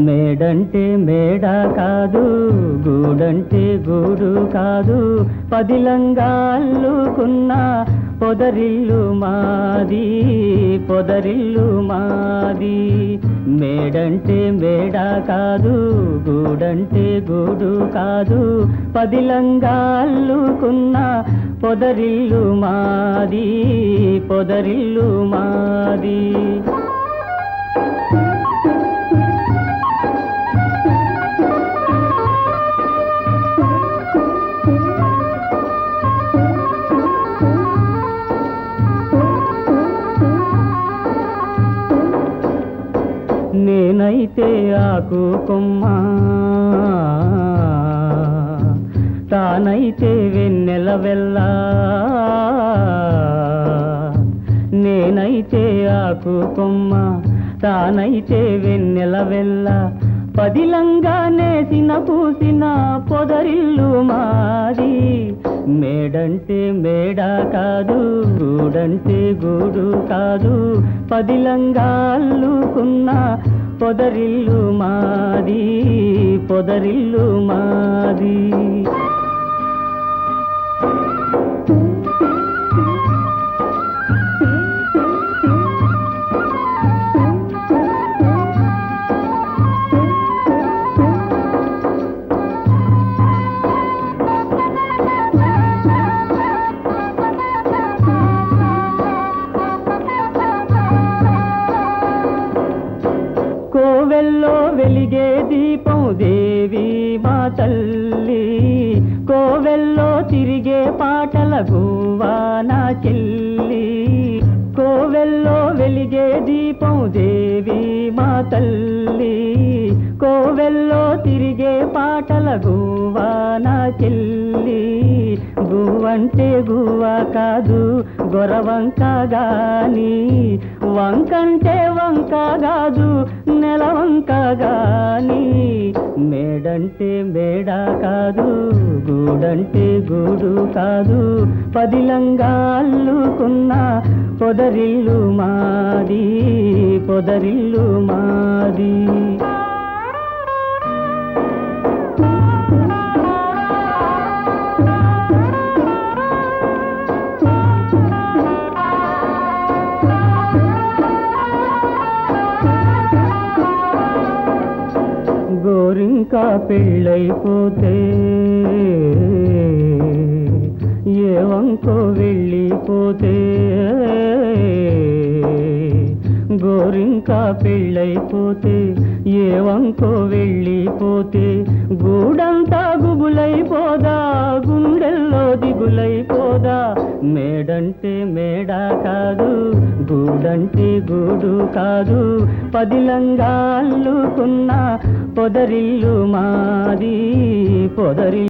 మేడంటే మేడ కాదు, గూడంటే గూడు కాదు, పదిలంగా అల్లుకున్న పొదరిల్లు మాది, పొదరిల్లు మాది. మేడంటే మేడ కాదు, గూడంటే గూడు కాదు, పదిలంగా అల్లుకున్న పొదరిల్లు మాది, పొదరిల్లు మాది. నేనైతే ఆకు కొమ్మ, తానైతే వెన్నెల వెల్ల. నేనైతే ఆకు కొమ్మ, తానైతే వెన్నెల వెల్ల, పదిలంగా నేసిన పూసిన పొదరిల్లు మాది. మేడంటే మేడ కాదు, గూడంటే గూడు కాదు, పదిలంగా అల్లుకున్న పొదరిల్లు మాది, పొదరిల్లు మాది. కోవెల్లో వెలిగే దీపం దేవి మా తల్లి, కోవెల్లో తిరిగే పాటల గువ్వా నా చెల్లి. కోవెల్లో వెలిగే దీపం దేవి మా తల్లి, కోవెల్లో తిరిగే పాటల గువ్వా నా చెల్లి. గువ్వంటే గువ్వ కాదు గొరవంక గాని, వంకంటే వంక కాదు నెలవంక గాని. మేడంటే మేడ కాదు, గూడంటే గూడు కాదు, పదిలంగా అల్లుకున్న పొదరిల్లు మాది, పొదరిల్లు మాది. గోరింకా పెళ్ళైపోతే ఏ వంకో వెళ్ళిపోతే, గోరింకా పెళ్ళైపోతే ఏ వంకో వెళ్ళిపోతే, గూడంతా గుబులైపోదా, గుండెల్లో దిగులైపోదా. మేడంటే మేడ కాదు, గూడంటే గూడు కాదు, పదిలంగా అల్లుకున్న పొదరిల్లు మాది, పొదరి